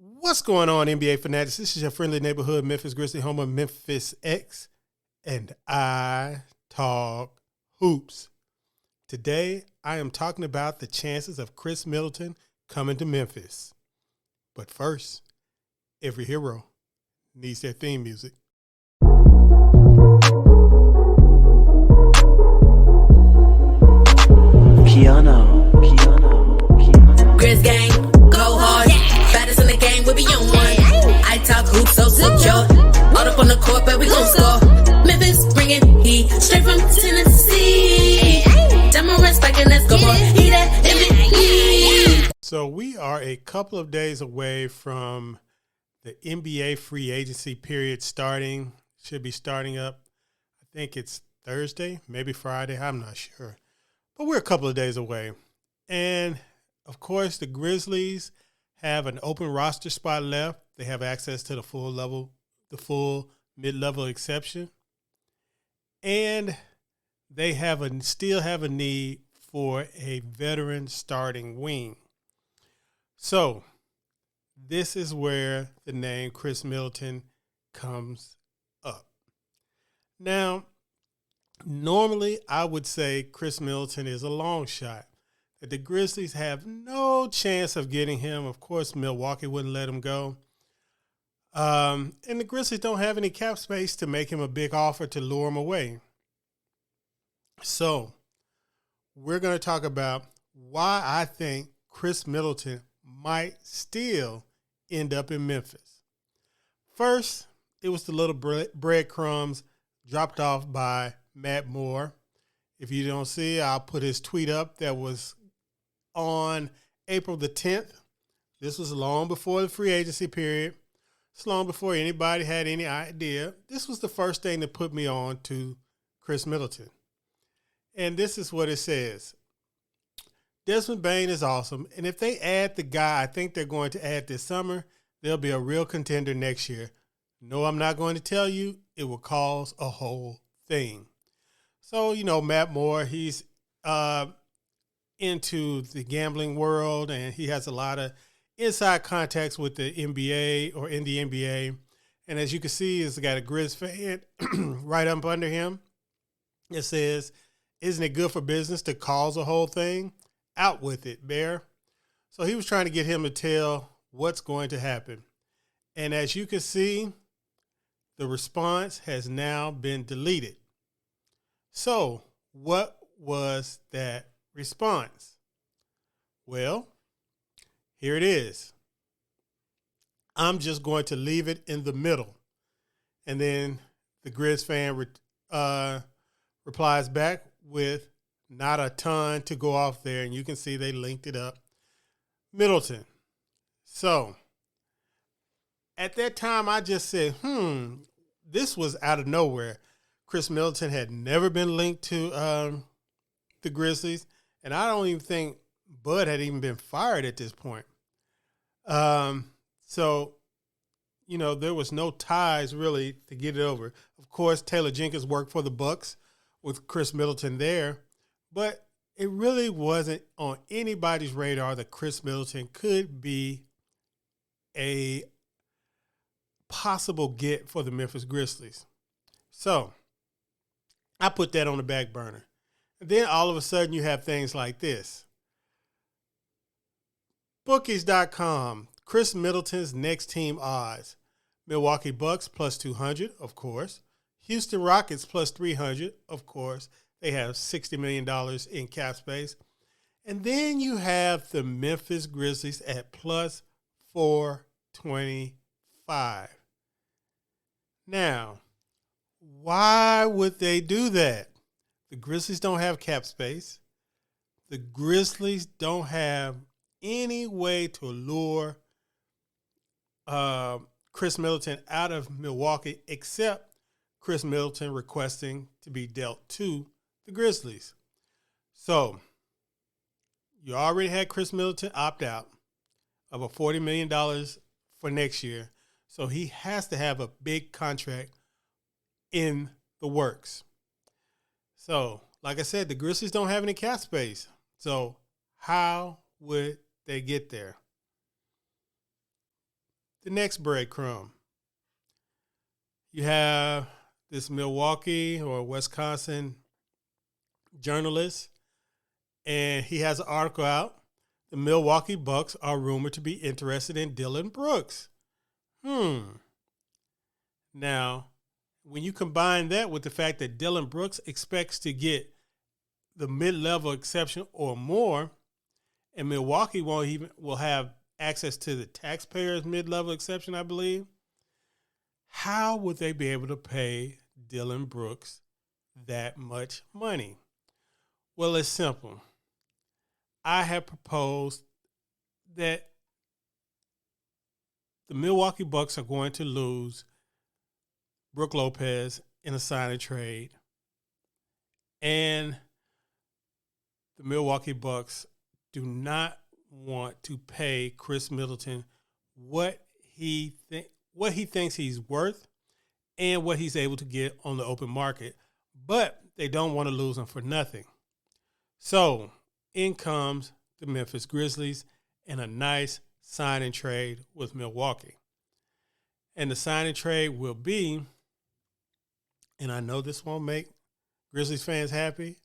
What's going on, NBA fanatics? This is your friendly neighborhood Memphis Grizzlies, home of Memphis X, and I talk hoops. Today, I am talking about the chances of Khris Middleton coming to Memphis. But first, every hero needs their theme music. KeyAno. Grizz gang, go hard. Baddest in the game, we be on one. I talk hoops, so secure. All up on the court, but we gon' score. Memphis bringing heat straight from Tennessee. Demorance back and let's go, boy. He that MVP. So we are a couple of days away from the NBA free agency period starting. Should be starting up. I think it's Thursday, maybe Friday. I'm not sure. But we're a couple of days away. And, of course, the Grizzlies have an open roster spot left. They have access to the full mid-level exception. And they still have a need for a veteran starting wing. So this is where the name Khris Middleton comes up. Now, normally I would say Khris Middleton is a long shot. That the Grizzlies have no chance of getting him. Of course, Milwaukee wouldn't let him go. And the Grizzlies don't have any cap space to make him a big offer to lure him away. So we're going to talk about why I think Khris Middleton might still end up in Memphis. First, it was the little breadcrumbs dropped off by Matt Moore. If you don't see, I'll put his tweet up that was on April the 10th. This was long before the free agency period. It's long before anybody had any idea. This was the first thing that put me on to Khris Middleton. And this is what it says. Desmond Bane is awesome. And if they add the guy I think they're going to add this summer, they'll be a real contender next year. No, I'm not going to tell you. It will cause a whole thing. So, Matt Moore, he's into the gambling world, and he has a lot of inside contacts with the NBA or in the NBA. And as you can see, he's got a Grizz fan right up under him. It says, "Isn't it good for business to cause a whole thing? Out with it, Bear." So he was trying to get him to tell what's going to happen. And as you can see, the response has now been deleted. So what was that response? Well, here it is. I'm just going to leave it in the middle. And then the Grizz fan replies back with not a ton to go off there. And you can see they linked it up. Middleton. So at that time, I just said, this was out of nowhere. Khris Middleton had never been linked to the Grizzlies. And I don't even think Bud had even been fired at this point. So, there was no ties really to get it over. Of course, Taylor Jenkins worked for the Bucks with Khris Middleton there. But it really wasn't on anybody's radar that Khris Middleton could be a possible get for the Memphis Grizzlies. So I put that on the back burner. And then all of a sudden you have things like this. Bookies.com, Khris Middleton's next team odds. Milwaukee Bucks plus 200, of course. Houston Rockets plus 300, of course. They have $60 million in cap space. And then you have the Memphis Grizzlies at plus 425. Now, why would they do that? The Grizzlies don't have cap space. The Grizzlies don't have any way to lure Khris Middleton out of Milwaukee except Khris Middleton requesting to be dealt to the Grizzlies. So you already had Khris Middleton opt out of a $40 million for next year. So he has to have a big contract in the works. So, like I said, the Grizzlies don't have any cap space. So how would they get there? the next breadcrumb. You have this Milwaukee or Wisconsin journalist, and he has an article out. The Milwaukee Bucks are rumored to be interested in Dillon Brooks. Now, when you combine that with the fact that Dillon Brooks expects to get the mid-level exception or more, and Milwaukee will have access to the taxpayers' mid-level exception, I believe, how would they be able to pay Dillon Brooks that much money? Well, it's simple. I have proposed that the Milwaukee Bucks are going to lose Brook Lopez in a sign and trade, and the Milwaukee Bucks do not want to pay Khris Middleton what he thinks he's worth and what he's able to get on the open market, but they don't want to lose him for nothing. So in comes the Memphis Grizzlies and a nice sign and trade with Milwaukee. And the sign and trade will be, and I know this won't make Grizzlies fans happy,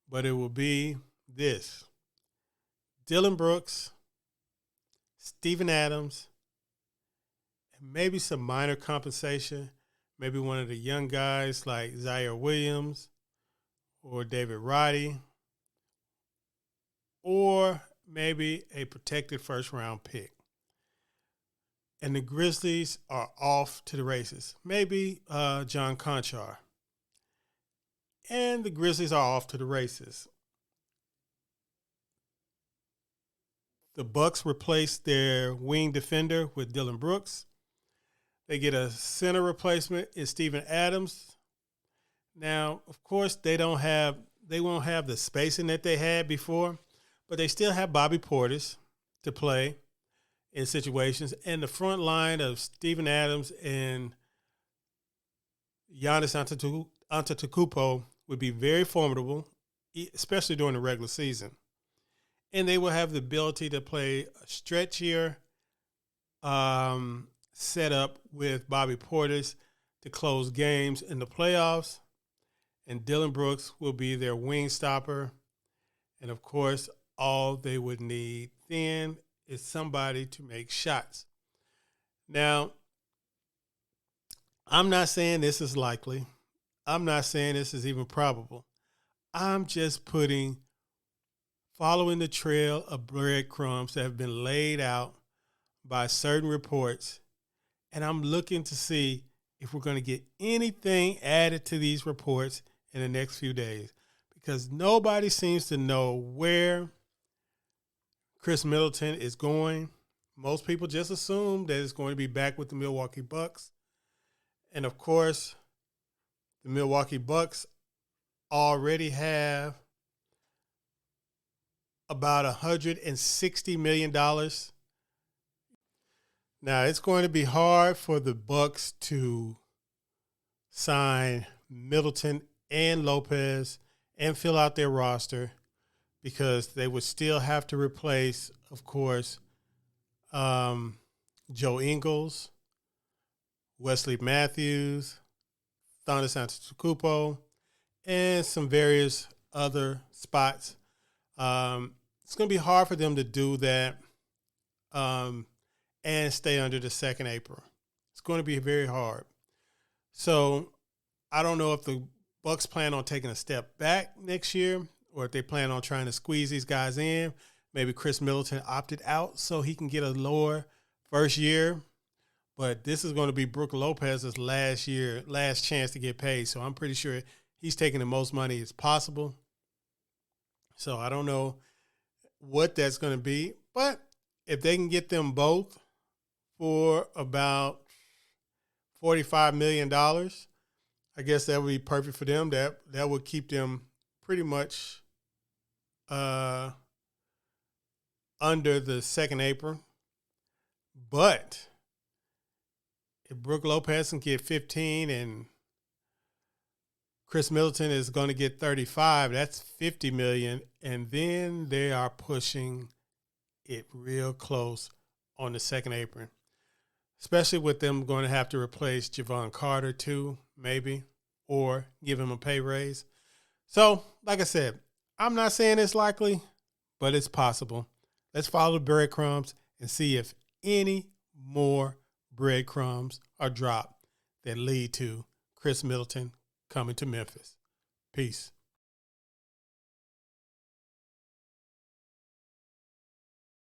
but it will be this: Dillon Brooks, Steven Adams, and maybe some minor compensation, maybe one of the young guys like Zaire Williams or David Roddy, or maybe a protected first-round pick. And the Grizzlies are off to the races. Maybe John Conchar. And the Grizzlies are off to the races. The Bucks replace their wing defender with Dillon Brooks. They get a center replacement in Steven Adams. Now, of course, they won't have the spacing that they had before, but they still have Bobby Portis to play in situations. And the front line of Steven Adams and Giannis Antetokounmpo would be very formidable, especially during the regular season. And they will have the ability to play a stretchier setup with Bobby Portis to close games in the playoffs. And Dillon Brooks will be their wing stopper. And, of course, all they would need then is somebody to make shots. Now, I'm not saying this is likely. I'm not saying this is even probable. I'm just following the trail of breadcrumbs that have been laid out by certain reports, and I'm looking to see if we're going to get anything added to these reports in the next few days, because nobody seems to know where Khris Middleton is going. Most people just assume that it's going to be back with the Milwaukee Bucks. And, of course, the Milwaukee Bucks already have about $160 million. Now, it's going to be hard for the Bucks to sign Middleton and Lopez and fill out their roster, because they would still have to replace, of course, Joe Ingles, Wesley Matthews, Giannis Antetokounmpo, and some various other spots. It's going to be hard for them to do that and stay under the second apron. It's going to be very hard. So I don't know if the Bucks plan on taking a step back next year, or if they plan on trying to squeeze these guys in. Maybe Khris Middleton opted out so he can get a lower first year. But this is going to be Brook Lopez's last chance to get paid. So I'm pretty sure he's taking the most money as possible. So I don't know what that's going to be. But if they can get them both for about $45 million, I guess that would be perfect for them. That would keep them pretty much under the second apron. But if Brook Lopez can get 15 and Khris Middleton is going to get 35, that's $50 million. And then they are pushing it real close on the second apron. especially with them going to have to replace Javon Carter too, maybe, or give him a pay raise. So, like I said, I'm not saying it's likely, but it's possible. Let's follow the breadcrumbs and see if any more breadcrumbs are dropped that lead to Khris Middleton coming to Memphis. Peace.